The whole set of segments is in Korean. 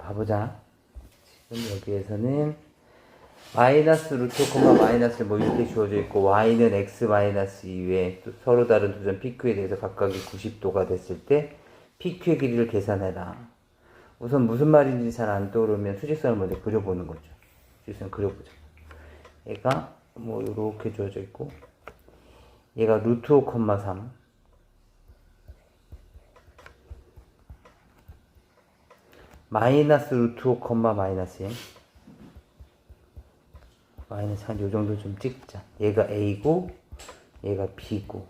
봐보자. 지금 여기에서는 마이너스 루트 마이너스 뭐 이렇게 주어져 있고 y는 x 마이너스 2에 또 서로 다른 두 점 PQ에 대해서 각각이 90도가 됐을 때 PQ의 길이를 계산해라. 우선 무슨 말인지 잘 안 떠오르면 수직선을 먼저 그려보는 거죠. 수직선 그려보자. 얘가 뭐 이렇게 주어져 있고 얘가 루트 5,3 마이너스 루트 5, 마이너스 1 마이너스 한 요정도 좀 찍자. 얘가 A고 얘가 B고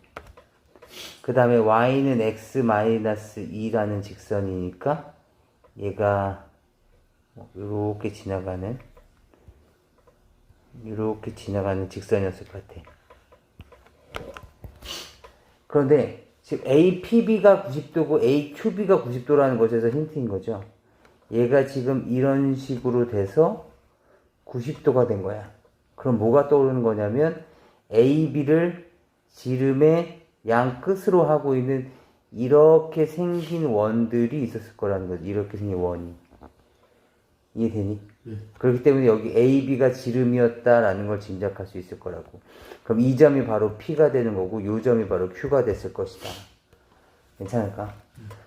그 다음에 Y는 X 마이너스 2라는 직선이니까 얘가 요렇게 지나가는 직선이었을 것 같아. 그런데 지금 APB가 90도고 AQB가 90도라는 것에서 힌트인 거죠. 얘가 지금 이런 식으로 돼서 90도가 된 거야. 그럼 뭐가 떠오르는 거냐면 AB를 지름의 양 끝으로 하고 있는 이렇게 생긴 원들이 있었을 거라는 거지. 이렇게 생긴 원이. 이해되니? 그렇기 때문에 여기 AB가 지름이었다라는 걸 짐작할 수 있을 거라고. 그럼 이 점이 바로 P가 되는 거고 이 점이 바로 Q가 됐을 것이다. 괜찮을까?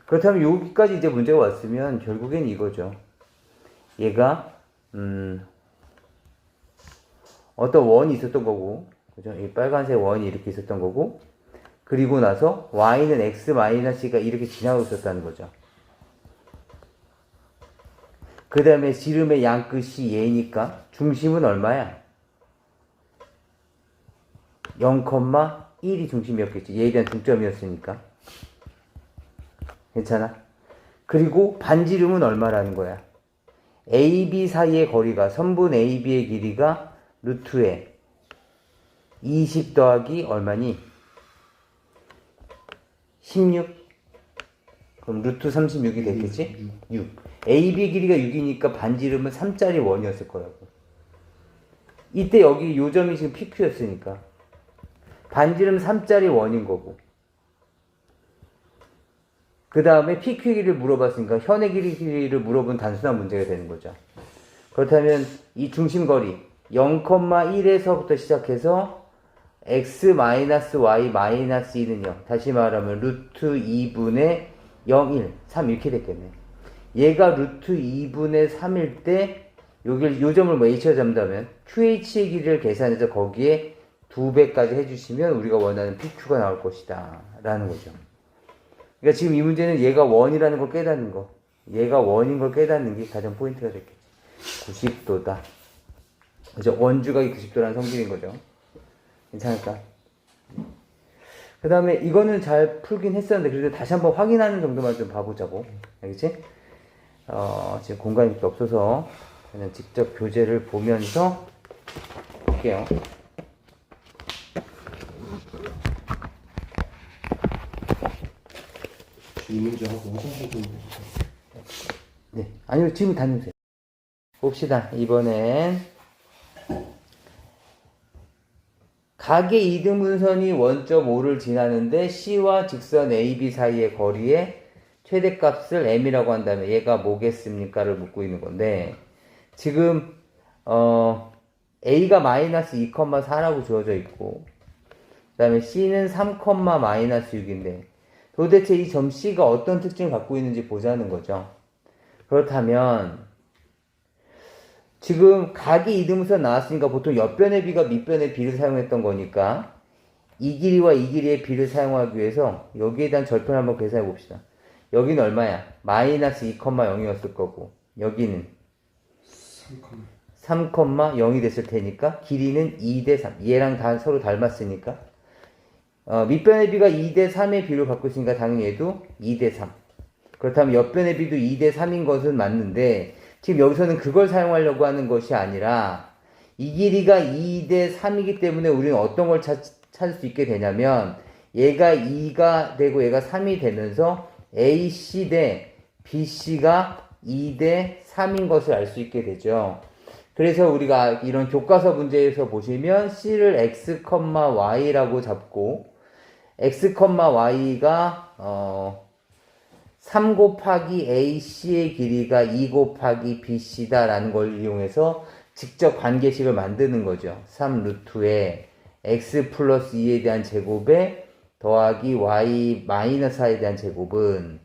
그렇다면 여기까지 이제 문제가 왔으면 결국엔 이거죠. 얘가 어떤 원이 있었던 거고, 그죠? 이 빨간색 원이 이렇게 있었던 거고, 그리고 나서 y는 x 마이너스가 이렇게 지나고 있었다는 거죠. 그 다음에 지름의 양 끝이 얘니까 중심은 얼마야? 0,1이 중심이었겠지. 얘에 대한 중점이었으니까. 괜찮아? 그리고 반지름은 얼마라는 거야? AB 사이의 거리가 선분 AB의 길이가 루트에 20 더하기 얼마니? 16? 그럼 루트 36이 됐겠지? 6. AB 길이가 6이니까 반지름은 3짜리 원이었을 거라고. 이때 여기 요점이 지금 PQ였으니까 반지름 3짜리 원인 거고, 그 다음에 PQ 길이를 물어봤으니까 현의 길이를 물어본 단순한 문제가 되는 거죠. 그렇다면 이 중심거리 0,1에서부터 시작해서 x-y-2는 0. 다시 말하면 루트 2분의 0, 1, 3 이렇게 됐겠네. 얘가 루트 2분의 3일 때 요 점을 뭐 h로 잡는다면 qh의 길이를 계산해서 거기에 2배까지 해주시면 우리가 원하는 pq가 나올 것이다 라는 거죠. 그러니까 지금 이 문제는 얘가 원이라는 걸 깨닫는 거, 얘가 원인 걸 깨닫는 게 가장 포인트가 됐겠지. 90도다. 그죠? 원주각이 90도라는 성질인 거죠. 괜찮을까? 그 다음에 이거는 잘 풀긴 했었는데 그래도 다시 한번 확인하는 정도만 좀 봐보자고. 알겠지? 지금 공간이 이렇게 없어서 그냥 직접 교재를 보면서 볼게요. 질문지하고 네. 아니요, 질문 다녀오세요. 봅시다. 이번엔 각의 이등분선이 원점 5를 지나는데 C와 직선 AB 사이의 거리의 최대값을 M이라고 한다면 얘가 뭐겠습니까?를 묻고 있는 건데 지금 A가 마이너스 2,4라고 주어져 있고 그 다음에 C는 3, 마이너스 6인데 도대체 이 점 C가 어떤 특징을 갖고 있는지 보자는 거죠. 그렇다면 지금 각이 이등분선 나왔으니까 보통 옆변의 비가 밑변의 비를 사용했던 거니까 이 길이와 이 길이의 비를 사용하기 위해서 여기에 대한 절편을 한번 계산해 봅시다. 여기는 얼마야? 마이너스 2,0이었을 거고 여기는 3,0이 됐을 테니까 길이는 2대 3. 얘랑 서로 닮았으니까 밑변의 비가 2대 3의 비를 갖고 있으니까 당연히 얘도 2대 3. 그렇다면 옆변의 비도 2대 3인 것은 맞는데 지금 여기서는 그걸 사용하려고 하는 것이 아니라 이 길이가 2대 3이기 때문에 우리는 어떤 걸 찾을 수 있게 되냐면 얘가 2가 되고 얘가 3이 되면서 AC 대 BC가 2대 3인 것을 알 수 있게 되죠. 그래서 우리가 이런 교과서 문제에서 보시면 C를 x, y라고 잡고 x, y가 3 곱하기 AC의 길이가 2 곱하기 BC다라는 걸 이용해서 직접 관계식을 만드는 거죠. 3 루트에 x 플러스 2에 대한 제곱에 더하기 y 마이너스 4에 대한 제곱은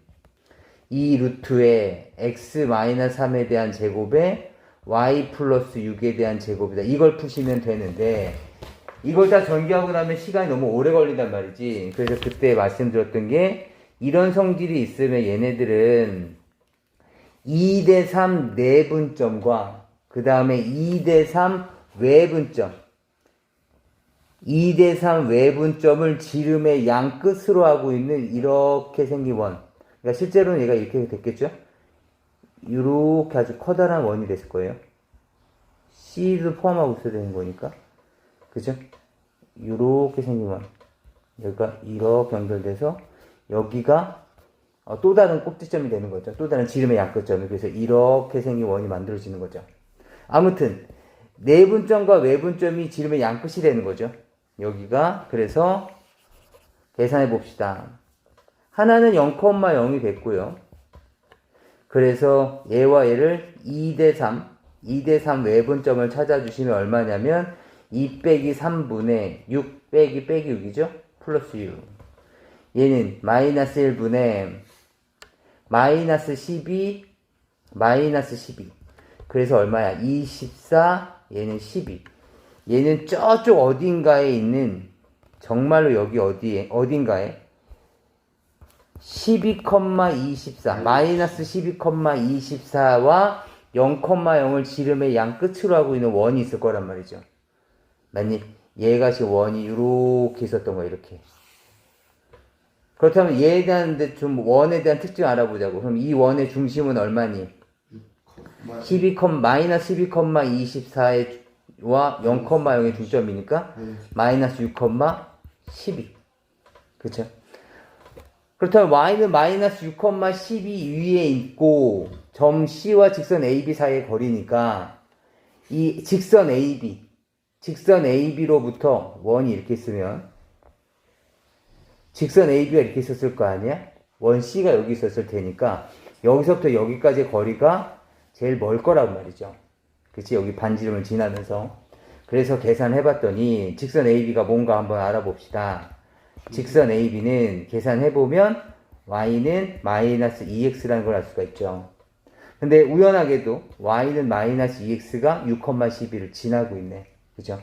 2 루트에 x 마이너스 3에 대한 제곱에 y 플러스 6에 대한 제곱이다. 이걸 푸시면 되는데 이걸 다 전개하고 나면 시간이 너무 오래 걸린단 말이지. 그래서 그때 말씀드렸던 게 이런 성질이 있으면 얘네들은 2대 3 내분점과 그 다음에 2대 3 외분점 2대 3 외분점을 지름의 양 끝으로 하고 있는 이렇게 생긴 원. 그러니까 실제로는 얘가 이렇게 됐겠죠? 이렇게 아주 커다란 원이 됐을 거예요. C도 포함하고 있어야 되는 거니까. 그죠? 이렇게 생긴 원. 여기가 이렇게 연결돼서 여기가 또 다른 꼭지점이 되는 거죠. 또 다른 지름의 양끝점이. 그래서 이렇게 생긴 원이 만들어지는 거죠. 아무튼 내분점과 외분점이 지름의 양끝이 되는 거죠. 여기가. 그래서 계산해 봅시다. 하나는 0,0이 됐고요. 그래서 얘와 얘를 2대 3 외분점을 찾아주시면 얼마냐면 2 빼기 3분의 6 빼기 6이죠? 플러스 6. 얘는 마이너스 1분의 마이너스 12 마이너스 12. 그래서 얼마야? 24, 얘는 12. 얘는 저쪽 어딘가에 있는 정말로 여기 어딘가에 12,24 마이너스 12,24와 0,0을 지름의 양 끝으로 하고 있는 원이 있을 거란 말이죠. 만약 얘가 지금 원이 이렇게 있었던 거야, 이렇게. 그렇다면 얘에 대한 좀 원에 대한 특징 알아보자고. 그럼 이 원의 중심은 얼마니? 마이너스 12,24와 0,0의 중점이니까 마이너스 6,12. 그쵸? 그렇다면 y는 마이너스 6,12 위에 있고 점 C와 직선 AB 사이의 거리니까 이 직선 AB로부터 원이 이렇게 있으면 직선 AB가 이렇게 있었을 거 아니야? 원 C가 여기 있었을 테니까 여기서부터 여기까지의 거리가 제일 멀 거란 말이죠. 그치? 여기 반지름을 지나면서. 그래서 계산해봤더니 직선 AB가 뭔가 한번 알아봅시다. 직선 AB는 계산해보면 y는 마이너스 2x라는 걸 알 수가 있죠. 근데 우연하게도 y는 마이너스 2x가 6,12를 지나고 있네. 그죠?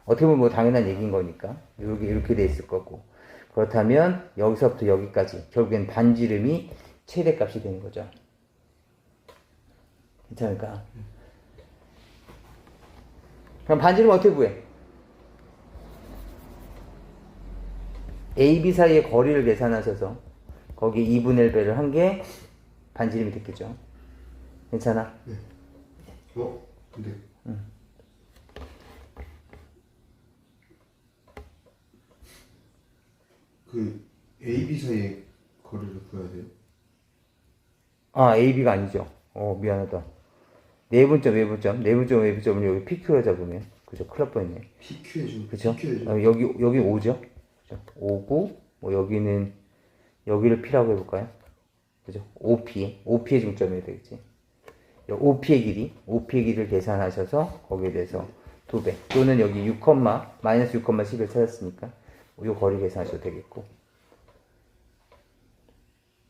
어떻게 보면 뭐 당연한 얘기인 거니까. 이렇게 돼 있을 거고. 그렇다면 여기서부터 여기까지 결국엔 반지름이 최대값이 되는 거죠. 괜찮을까? 그럼 반지름 어떻게 구해? A, B 사이의 거리를 계산하셔서 거기 2분의 1배를 한 게 반지름이 됐겠죠. 괜찮아? 네. 근데 그 A, B 사이의 거리를 구해야 돼요? 아, A, B가 아니죠. 미안하다. 내분점, 외분점을 여기 PQ로 잡으면. 그죠? 큰일 날 뻔했네. PQ 해줘. 그죠? PQ 해줘. 여기 5죠? 그죠? 5고, 여기는, 여기를 P라고 해볼까요? 그죠? OP의 중점이 되겠지. OP의 길이를 계산하셔서 거기에 대해서 2배. 또는 여기 6, 마이너스 6,11 찾았으니까 이 거리 계산하셔도 되겠고.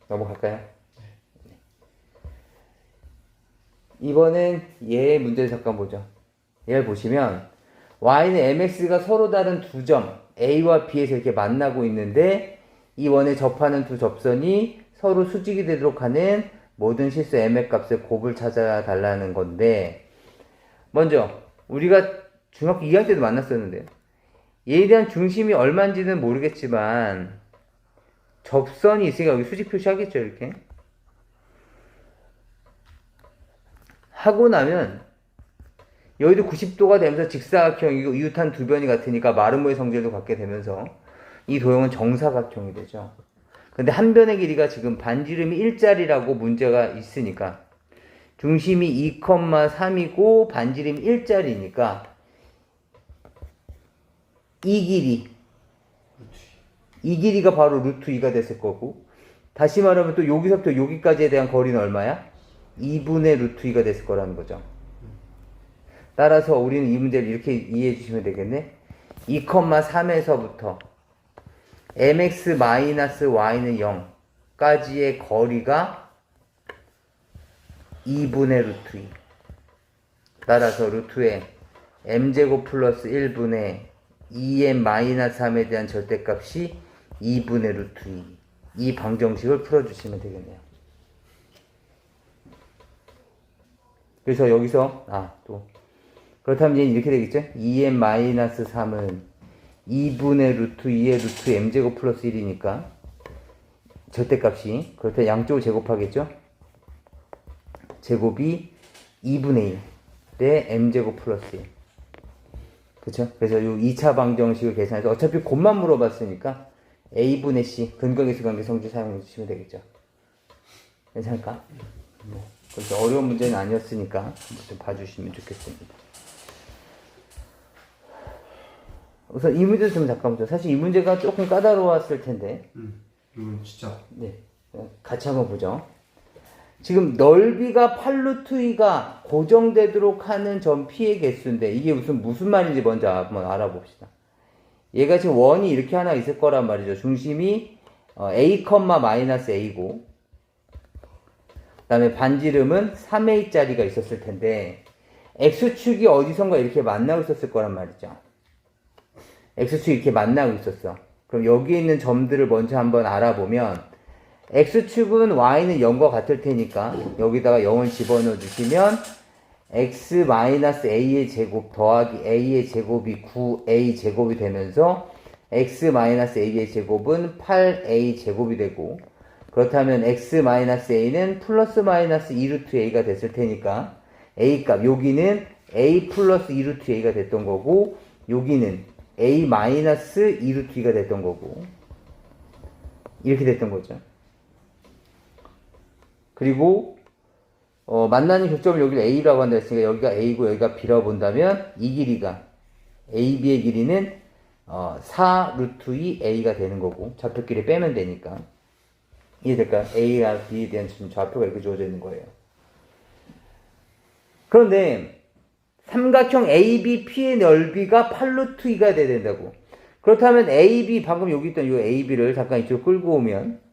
넘어갈까요? 이번엔 얘의 문제를 잠깐 보죠. 얘를 보시면 y는 mx가 서로 다른 두 점 a와 b에서 이렇게 만나고 있는데 이 원에 접하는 두 접선이 서로 수직이 되도록 하는 모든 실수 m의 값의 곱을 찾아달라는 건데 먼저 우리가 중학교 2학년 때도 만났었는데 얘에 대한 중심이 얼마인지는 모르겠지만 접선이 있으니까 여기 수직 표시하겠죠, 이렇게. 하고 나면 여기도 90도가 되면서 직사각형이고 이웃한 두 변이 같으니까 마름모의 성질도 갖게 되면서 이 도형은 정사각형이 되죠. 근데 한 변의 길이가 지금 반지름이 1짜리라고 문제가 있으니까 중심이 2,3이고 반지름이 1짜리니까 이 길이가 바로 루트 2가 됐을 거고 다시 말하면 또 여기서부터 여기까지에 대한 거리는 얼마야? 2분의 루트 2가 됐을 거라는 거죠. 따라서 우리는 이 문제를 이렇게 이해해 주시면 되겠네. 2,3에서부터 mx-y는 0까지의 거리가 2분의 루트 2. 따라서 루트에 m제곱 플러스 1분의 2m-3에 대한 절대값이 2분의 루트 2. 이 방정식을 풀어주시면 되겠네요. 그래서 여기서 또 그렇다면 이제 이렇게 되겠죠? 2m-3은 2분의 루트 2의 루트 m제곱 플러스 1이니까 절대값이 그렇다면 양쪽을 제곱하겠죠? 제곱이 2분의 1의 m제곱 플러스 1. 그쵸? 그래서 이 2차 방정식을 계산해서 어차피 곱만 물어봤으니까 a분의 c 근거계수 관계 성질 사용해 주시면 되겠죠. 괜찮을까? 그렇게 어려운 문제는 아니었으니까 좀 봐주시면 좋겠습니다. 우선 이 문제 좀 잠깐만요. 사실 이 문제가 조금 까다로웠을 텐데. 이건 진짜. 네, 같이 한번 보죠. 지금 넓이가 8루트 2가 고정되도록 하는 점 P의 개수인데 이게 무슨 말인지 먼저 한번 알아봅시다. 얘가 지금 원이 이렇게 하나 있을 거란 말이죠. 중심이 a, A고 그 다음에 반지름은 3a짜리가 있었을 텐데 x축이 어디선가 이렇게 만나고 있었을 거란 말이죠. x축이 이렇게 만나고 있었어. 그럼 여기 있는 점들을 먼저 한번 알아보면 x축은 y는 0과 같을 테니까 여기다가 0을 집어넣어 주시면 x-a의 제곱 더하기 a의 제곱이 9a 제곱이 되면서 x-a의 제곱은 8a 제곱이 되고 그렇다면 x-a는 플러스 마이너스 2루트 a가 됐을 테니까 a값 여기는 a 플러스 2루트 a가 됐던 거고 여기는 a 마이너스 2루트 2가 됐던 거고 이렇게 됐던 거죠. 그리고 만나는 교점을 여기를 a라고 한다 했으니까 여기가 a고 여기가 b라고 본다면 이 길이가 ab의 길이는 4루트 2 a가 되는 거고 좌표끼리 빼면 되니까 이해될까요? a와 b에 대한 좌표가 이렇게 주어져 있는 거예요. 그런데 삼각형 ABP의 넓이가 8루트 2가 돼야 된다고. 그렇다면 AB 방금 여기 있던 이 AB를 잠깐 이쪽으로 끌고 오면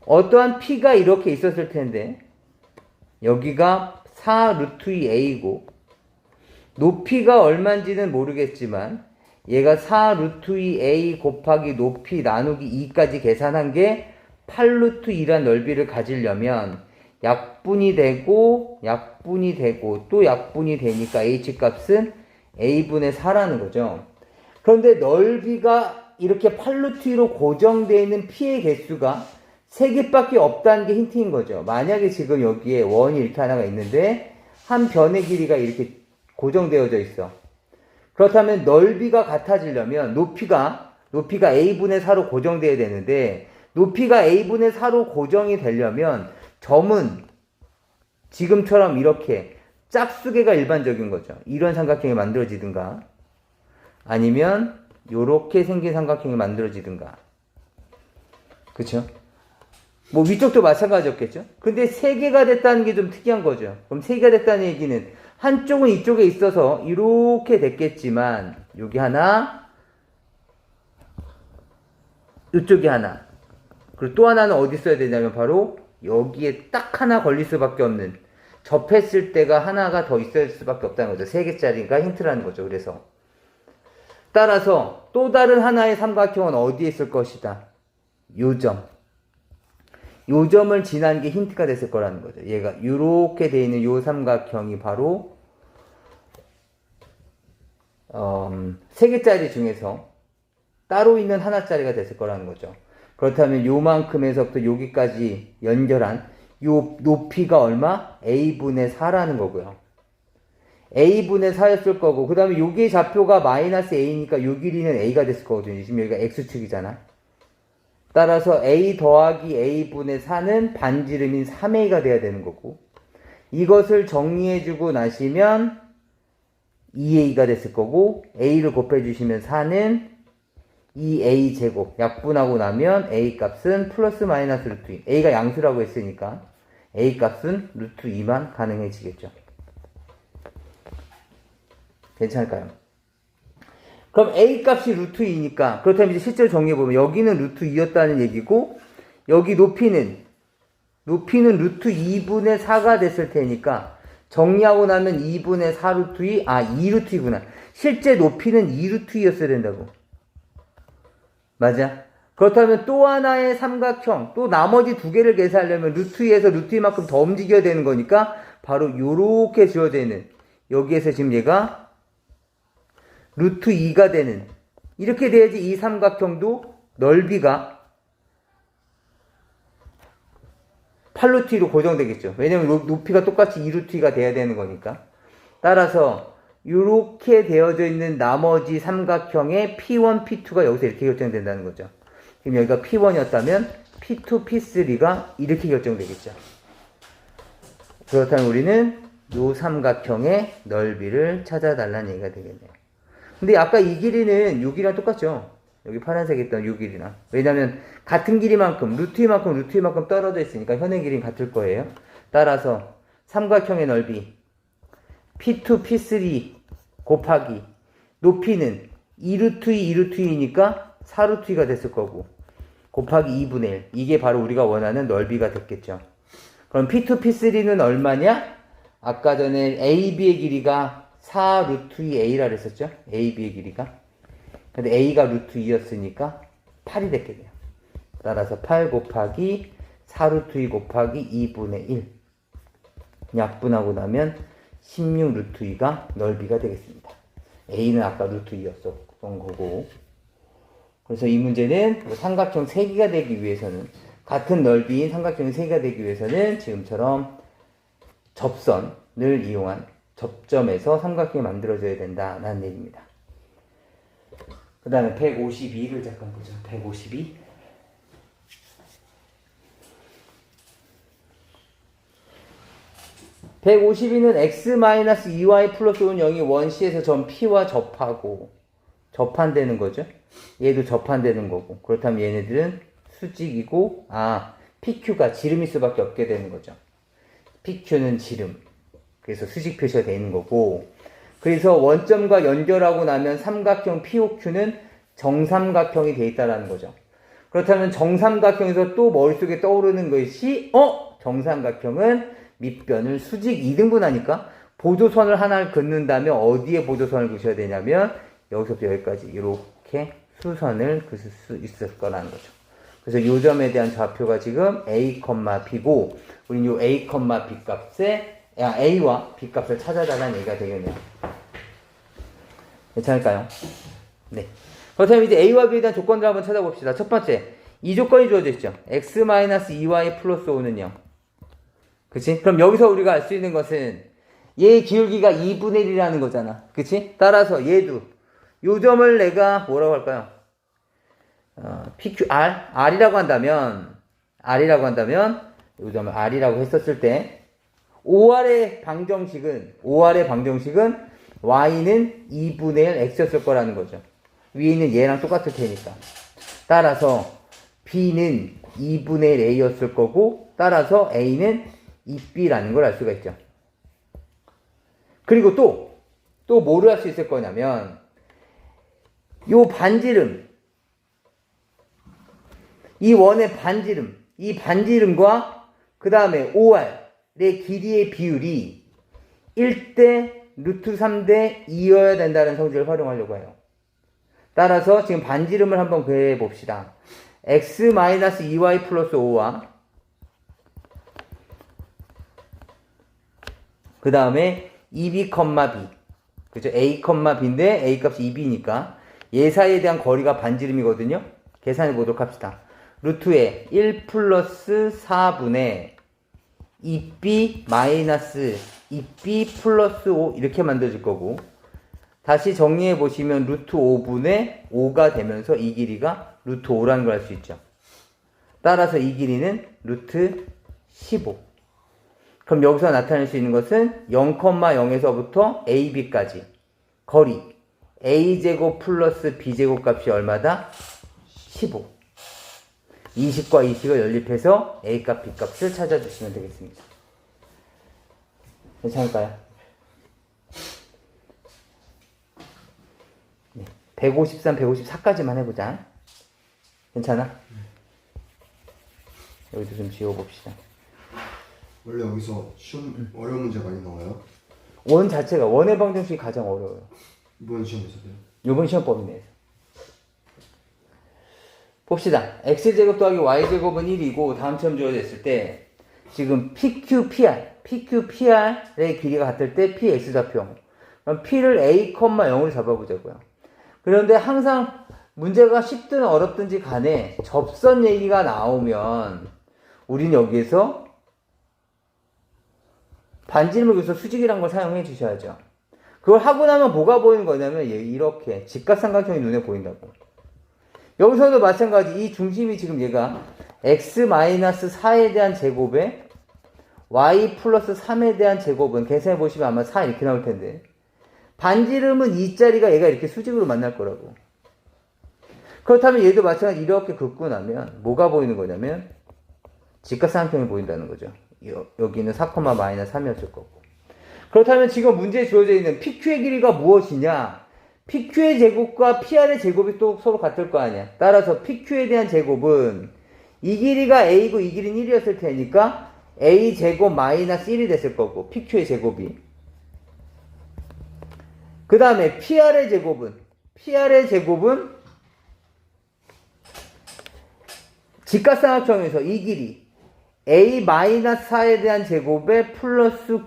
어떠한 P가 이렇게 있었을 텐데 여기가 4루트 2A고 높이가 얼마인지는 모르겠지만 얘가 4루트 2A 곱하기 높이 나누기 2까지 계산한 게 8루트 2란 넓이를 가지려면 약분이 되고 또 약분이 되니까 H값은 A분의 4라는 거죠. 그런데 넓이가 이렇게 8루트 2로 고정되어 있는 P의 개수가 3개밖에 없다는 게 힌트인 거죠. 만약에 지금 여기에 원이 이렇게 하나가 있는데 한 변의 길이가 이렇게 고정되어져 있어. 그렇다면 넓이가 같아지려면 높이가 A분의 4로 고정되어야 되는데 높이가 A분의 4로 고정이 되려면 점은 지금처럼 이렇게 짝수개가 일반적인 거죠. 이런 삼각형이 만들어지든가 아니면 이렇게 생긴 삼각형이 만들어지든가. 그쵸? 뭐 위쪽도 마찬가지였겠죠? 근데 3개가 됐다는 게 좀 특이한 거죠. 그럼 3개가 됐다는 얘기는 한쪽은 이쪽에 있어서 이렇게 됐겠지만 여기 하나 이쪽에 하나 그리고 또 하나는 어디 써야 되냐면 바로 여기에 딱 하나 걸릴 수밖에 없는 접했을 때가 하나가 더 있을 수밖에 없다는 거죠. 3개짜리가 힌트라는 거죠. 그래서 따라서 또 다른 하나의 삼각형은 어디에 있을 것이다. 요 점을 지난 게 힌트가 됐을 거라는 거죠. 얘가 이렇게 돼 있는 요 삼각형이 바로 3개짜리 중에서 따로 있는 하나짜리가 됐을 거라는 거죠. 그렇다면 요만큼에서부터 여기까지 연결한 요 높이가 얼마? A분의 4라는 거고요. A분의 4였을 거고 그 다음에 여기의 좌표가 마이너스 A니까 요 길이는 A가 됐을 거거든요. 지금 여기가 X축이잖아. 따라서 A 더하기 A분의 4는 반지름인 3A가 돼야 되는 거고 이것을 정리해주고 나시면 2A가 됐을 거고 A를 곱해주시면 4는 2a 제곱 약분하고 나면 a 값은 플러스 마이너스 루트 2. a가 양수라고 했으니까 a 값은 루트 2만 가능해지겠죠. 괜찮을까요? 그럼 a 값이 루트 2니까 그렇다면 이제 실제로 정리해보면 여기는 루트 2였다는 얘기고 여기 높이는 루트 2분의 4가 됐을 테니까 정리하고 나면 2분의 4 루트 2, 2 루트 2구나. 실제 높이는 2 루트 2였어야 된다고. 맞아? 그렇다면 또 하나의 삼각형, 또 나머지 두 개를 계산하려면 루트 2에서 루트 2만큼 더 움직여야 되는 거니까 바로 요렇게 지어져 있는 여기에서 지금 얘가 루트 2가 되는 이렇게 돼야지 이 삼각형도 넓이가 8루트2로 고정되겠죠. 왜냐면 높이가 똑같이 2루트2가 돼야 되는 거니까. 따라서 이렇게 되어져 있는 나머지 삼각형의 P1, P2가 여기서 이렇게 결정된다는 거죠. 지금 여기가 P1이었다면 P2, P3가 이렇게 결정되겠죠. 그렇다면 우리는 이 삼각형의 넓이를 찾아달라는 얘기가 되겠네요. 근데 아까 이 길이는 이 길이랑 똑같죠. 여기 파란색 있던 이 길이랑. 왜냐면 같은 길이만큼 루트 2만큼 떨어져 있으니까 현의 길이는 같을 거예요. 따라서 삼각형의 넓이 P2, P3 곱하기 높이는 2루트 2루트 2니까 4루트 2가 됐을 거고 곱하기 2분의 1. 이게 바로 우리가 원하는 넓이가 됐겠죠. 그럼 P2, P3는 얼마냐? 아까 전에 AB의 길이가 4루트 2A라 그랬었죠? AB의 길이가. 근데 A가 루트 2였으니까 8이 됐겠네요. 따라서 8 곱하기 4루트 2 곱하기 2분의 1. 약분하고 나면 16 루트 2가 넓이가 되겠습니다. A는 아까 루트 2였던 거고. 그래서 이 문제는 삼각형 3개가 되기 위해서는 같은 넓이인 삼각형 3개가 되기 위해서는 지금처럼 접선을 이용한 접점에서 삼각형이 만들어져야 된다라는 얘기입니다. 그 다음에 152를 잠깐 보죠. 152. (152는) x-2y 플러스 5는 0이 원시에서 점 P와 접한되는 거죠. 얘도 접한되는 거고. 그렇다면 얘네들은 수직이고, PQ가 지름일 수밖에 없게 되는 거죠. PQ는 지름. 그래서 수직 표시가 되어 있는 거고. 그래서 원점과 연결하고 나면 삼각형 POQ는 정삼각형이 되어 있다는 거죠. 그렇다면 정삼각형에서 또 머릿속에 떠오르는 것이 정삼각형은 밑변을 수직 2등분하니까 보조선을 하나를 긋는다면 어디에 보조선을 그으셔야 되냐면 여기서부터 여기까지 이렇게 수선을 그을 수 있을 거라는 거죠. 그래서 이 점에 대한 좌표가 지금 A, B고 우리는 이 A, B 값에 A와 B 값을 찾아달라는 얘기가 되겠네요. 괜찮을까요? 네. 그렇다면 이제 A와 B에 대한 조건들 한번 찾아봅시다. 첫 번째, 이 조건이 주어져 있죠. x-2y 플러스 5는 0. 그치? 그럼 여기서 우리가 알 수 있는 것은 얘의 기울기가 2분의 1이라는 거잖아. 그치? 따라서 얘도 요 점을 내가 뭐라고 할까요? R이라고 한다면 요 점을 R이라고 했었을 때 OR의 방정식은 Y는 2분의 1 X였을 거라는 거죠. 위에 있는 얘랑 똑같을 테니까. 따라서 B는 2분의 1 A였을 거고, 따라서 A는 2B라는 걸 알 수가 있죠. 그리고 또 뭐를 할 수 있을 거냐면, 요 반지름, 이 원의 반지름, 이 반지름과 그 다음에 OR의 길이의 비율이 1대 루트 3대 2여야 된다는 성질을 활용하려고 해요. 따라서 지금 반지름을 한번 구해봅시다. x-2y 플러스 5와 그 다음에 2b, b 그죠? a, b인데 a 값이 2b니까 얘 사이에 대한 거리가 반지름이거든요. 계산해 보도록 합시다. 루트에 1 플러스 4분의 2b 마이너스 2b 플러스 5 이렇게 만들어질 거고, 다시 정리해 보시면 루트 5분의 5가 되면서 이 길이가 루트 5라는 걸 알 수 있죠. 따라서 이 길이는 루트 15. 그럼 여기서 나타낼 수 있는 것은 0,0에서부터 ab까지 거리 a제곱 플러스 b제곱 값이 얼마다? 15. 20과 20을 연립해서 a값, b값을 찾아주시면 되겠습니다. 괜찮을까요? 네. 153, 154까지만 해보자. 괜찮아? 여기도 좀 지워봅시다. 원래 여기서 시험 어려운 문제 많이 나와요? 원 자체가, 원의 방정식이 가장 어려워요. 이번 시험에서도요? 이번 시험법 내에서. 봅시다. x제곱 더하기 y제곱은 1이고 다음 처럼 주어졌을 때 지금 PQPR의 길이가 같을 때 PX좌표. 그럼 P를 A, 0을 잡아보자고요. 그런데 항상 문제가 쉽든 어렵든지 간에 접선 얘기가 나오면 우린 여기에서 반지름을 위해서 수직이라는 걸 사용해 주셔야죠. 그걸 하고 나면 뭐가 보이는 거냐면 이렇게 직각삼각형이 눈에 보인다고. 여기서도 마찬가지. 이 중심이 지금 얘가 x-4에 대한 제곱에 y 플러스 3에 대한 제곱은 계산해 보시면 아마 4 이렇게 나올 텐데 반지름은 이 자리가 얘가 이렇게 수직으로 만날 거라고. 그렇다면 얘도 마찬가지 이렇게 긋고 나면 뭐가 보이는 거냐면 직각삼각형이 보인다는 거죠. 여기는 4,-3이었을 거고. 그렇다면 지금 문제에 주어져 있는 PQ의 길이가 무엇이냐? PQ의 제곱과 PR의 제곱이 또 서로 같을 거 아니야. 따라서 PQ에 대한 제곱은 이 길이가 A고 이 길이는 1이었을 테니까 A 제곱 마이너스 1이 됐을 거고 PQ의 제곱이. 그 다음에 PR의 제곱은 직각삼각형에서 이 길이 A-4에 대한 제곱에 플러스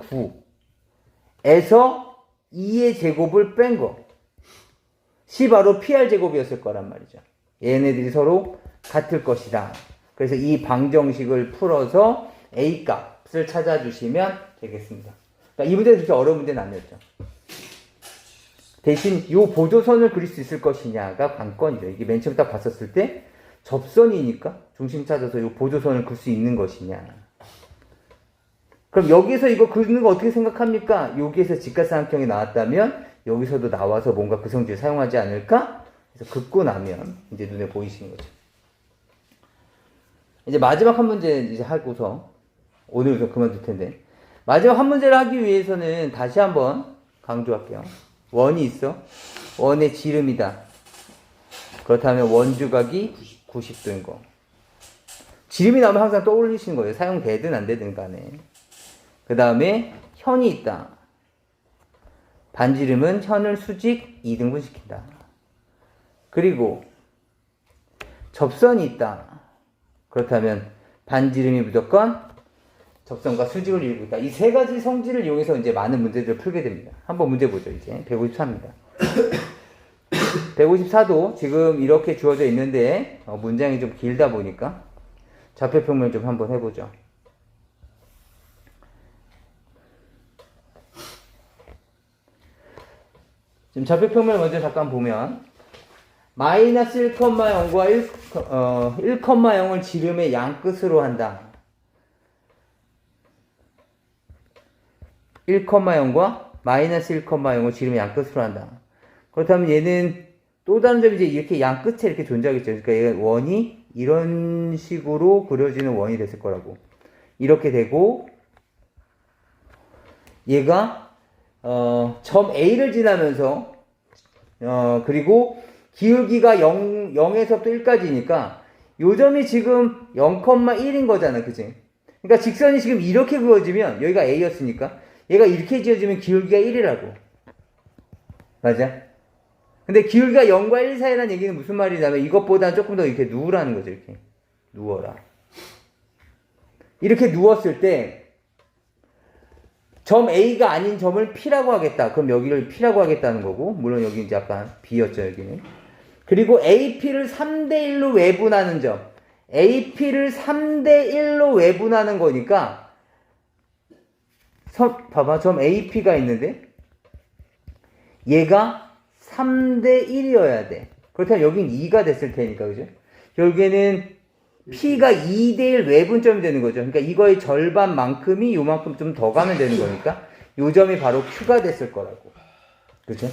9에서 2의 제곱을 뺀 거. 시 바로 PR 제곱이었을 거란 말이죠. 얘네들이 서로 같을 것이다. 그래서 이 방정식을 풀어서 A 값을 찾아주시면 되겠습니다. 그러니까 이 문제는 그렇게 어려운 문제는 아니었죠. 대신 이 보조선을 그릴 수 있을 것이냐가 관건이죠. 이게 맨 처음 딱 봤었을 때 접선이니까 중심 찾아서 이 보조선을 그릴 수 있는 것이냐. 그럼 여기서 이거 그리는 거 어떻게 생각합니까? 여기에서 직각삼각형이 나왔다면 여기서도 나와서 뭔가 그 성질을 사용하지 않을까? 그래서 긋고 나면 이제 눈에 보이시는 거죠. 이제 마지막 한 문제 이제 하고서 오늘부터 그만둘 텐데 마지막 한 문제를 하기 위해서는 다시 한번 강조할게요. 원이 있어. 원의 지름이다. 그렇다면 원주각이 90도인 거. 지름이 나오면 항상 떠올리시는 거예요. 사용되든 안 되든 간에. 그 다음에 현이 있다. 반지름은 현을 수직 2등분 시킨다. 그리고 접선이 있다. 그렇다면 반지름이 무조건 접선과 수직을 이루고 있다. 이 세 가지 성질을 이용해서 이제 많은 문제들을 풀게 됩니다. 한번 문제 보죠. 이제 154입니다. 154도 지금 이렇게 주어져 있는데 문장이 좀 길다 보니까 좌표평면 좀 한번 해보죠. 지금 좌표평면을 먼저 잠깐 보면 마이너스 1,0과 1,0을 지름의 양끝으로 한다. 1,0과 마이너스 1,0을 지름의 양끝으로 한다. 그렇다면 얘는 또 다른 점이 이제 이렇게 양끝에 이렇게 존재하겠죠. 그러니까 얘가 원이 이런 식으로 그려지는 원이 됐을 거라고. 이렇게 되고 얘가 점 A를 지나면서 그리고 기울기가 0에서 또 1까지니까 요 점이 지금 0,1인 거잖아. 그치? 그러니까 직선이 지금 이렇게 그어지면 여기가 A였으니까 얘가 이렇게 지어지면 기울기가 1이라고. 맞아? 근데 기울기가 0과 1 사이라는 얘기는 무슨 말이냐면 이것보다는 조금 더 이렇게 누우라는 거죠. 이렇게 누워라. 이렇게 누웠을 때 점 A가 아닌 점을 P라고 하겠다. 그럼 여기를 P라고 하겠다는 거고, 물론 여기 이제 약간 B였죠, 여기는. 그리고 AP를 3대1로 외분하는 점. AP를 3대1로 외분하는 거니까, 봐봐, 점 AP가 있는데, 얘가 3대1이어야 돼. 그렇다면 여긴 2가 됐을 테니까, 그죠? 결국에는 P가 2대1 외분점이 되는 거죠. 그러니까 이거의 절반만큼이 요만큼 좀 더 가면 되는 거니까 요 점이 바로 Q가 됐을 거라고. 그렇죠?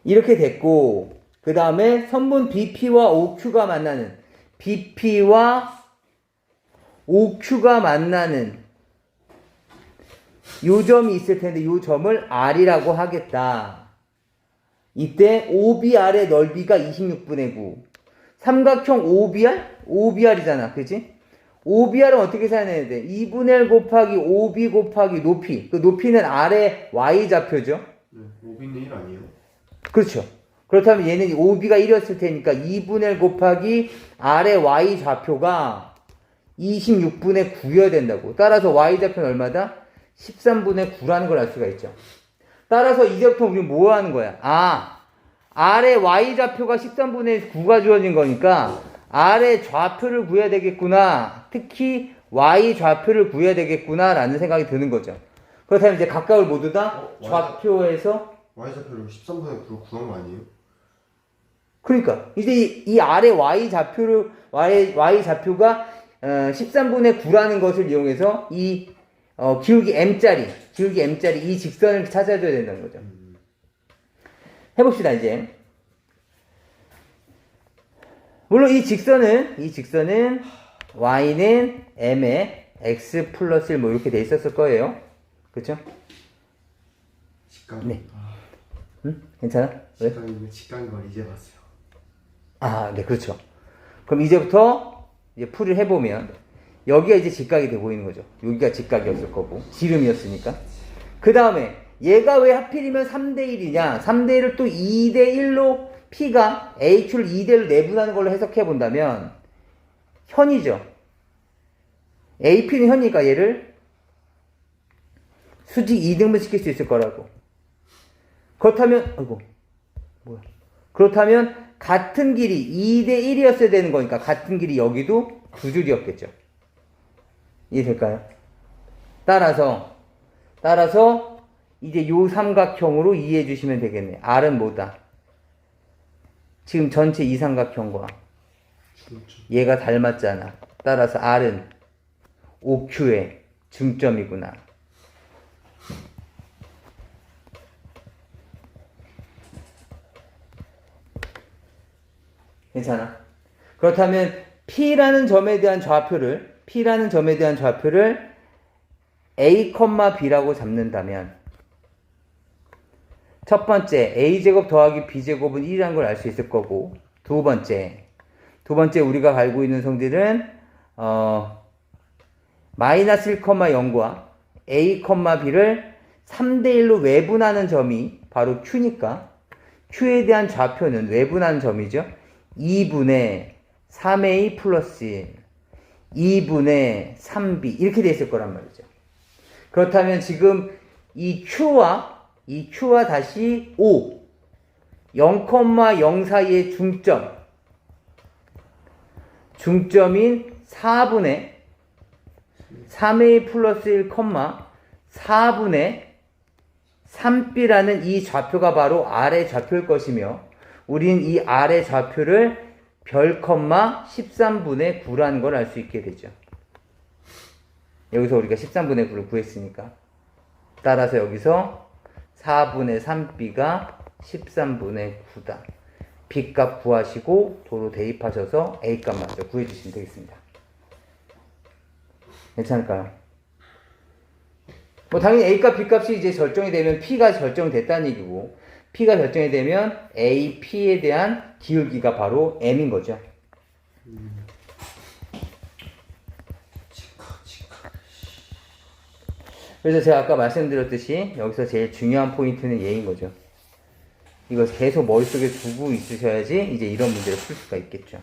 이렇게 됐고, 그 다음에 선분 BP와 OQ가 만나는, BP와 OQ가 만나는 요 점이 있을 텐데, 요 점을 R이라고 하겠다. 이때 OBR의 넓이가 26분의 9. 삼각형 OBR? OBR이잖아. 그치? OBR은 어떻게 사용해야 돼? 2분의 1 곱하기 OB 곱하기 높이. 그 높이는 R의 Y좌표죠? 네, 5분의 1 아니에요? 그렇죠. 그렇다면 얘는 OB가 1이었을 테니까 2분의 1 곱하기 R의 Y좌표가 26분의 9여야 된다고. 따라서 Y좌표는 얼마다? 13분의 9라는 걸 알 수가 있죠. 따라서 이제부터 우리는 뭐 하는 거야? R의 Y좌표가 13분의 9가 주어진 거니까 R의 좌표를 구해야 되겠구나. 특히 Y좌표를 구해야 되겠구나 라는 생각이 드는 거죠. 그렇다면 이제 각각을 모두 다 좌표에서 Y좌표를 13분의 9로 구한 거 아니에요? 그러니까 이제 이 R의 Y좌표가 13분의 9라는 것을 이용해서 이 기울기 M짜리 이 직선을 찾아줘야 된다는 거죠. 해봅시다, 이제. 물론 이 직선은 y는 m에 x 플러스 1 뭐 이렇게 돼 있었을 거예요. 그쵸? 직각. 네. 응? 괜찮아? 왜? 직각인 걸 이제 봤어요. 네, 그렇죠. 그럼 이제부터 이제 풀이를 해보면 여기가 이제 직각이 돼 보이는 거죠. 여기가 직각이었을 거고 지름이었으니까. 그 다음에 얘가 왜 하필이면 3대1이냐? 3대1을 또 2대1로 P가 AQ를 2대1로 내분하는 걸로 해석해 본다면 현이죠. AP는 현이니까 얘를 수직 2등분 시킬 수 있을 거라고. 그렇다면 그렇다면 같은 길이 2대1이었어야 되는 거니까 같은 길이 여기도 2줄이었겠죠. 이해될까요? 따라서 이제 요 삼각형으로 이해해 주시면 되겠네. R은 뭐다? 지금 전체 이 삼각형과 얘가 닮았잖아. 따라서 R은 OQ의 중점이구나. 괜찮아? 그렇다면 P라는 점에 대한 좌표를 A, B라고 잡는다면 첫 번째 A제곱 더하기 B제곱은 1이라는 걸 알 수 있을 거고 두 번째 우리가 알고 있는 성질은 마이너스 1,0과 A, B를 3대1로 외분하는 점이 바로 Q니까 Q에 대한 좌표는 외분하는 점이죠. 2분의 3A 플러스 1 2분의 3B 이렇게 돼 있을 거란 말이죠. 그렇다면 지금 이 Q와 다시 5 0,0 사이의 중점인 4분의 3A 플러스 1, 4분의 3B라는 이 좌표가 바로 R의 좌표일 것이며 우린 이 R의 좌표를 별, 13분의 9라는 걸 알 수 있게 되죠. 여기서 우리가 13분의 9를 구했으니까. 따라서 여기서 4분의 3B가 13분의 9다. B값 구하시고 도로 대입하셔서 A값 먼저 구해주시면 되겠습니다. 괜찮을까요? 뭐 당연히 A값, B값이 이제 결정이 되면 P가 결정이 됐다는 얘기고 P가 결정이 되면 A, P에 대한 기울기가 바로 M인 거죠. 그래서 제가 아까 말씀드렸듯이 여기서 제일 중요한 포인트는 얘인 거죠. 이거 계속 머릿속에 두고 있으셔야지 이제 이런 문제를 풀 수가 있겠죠.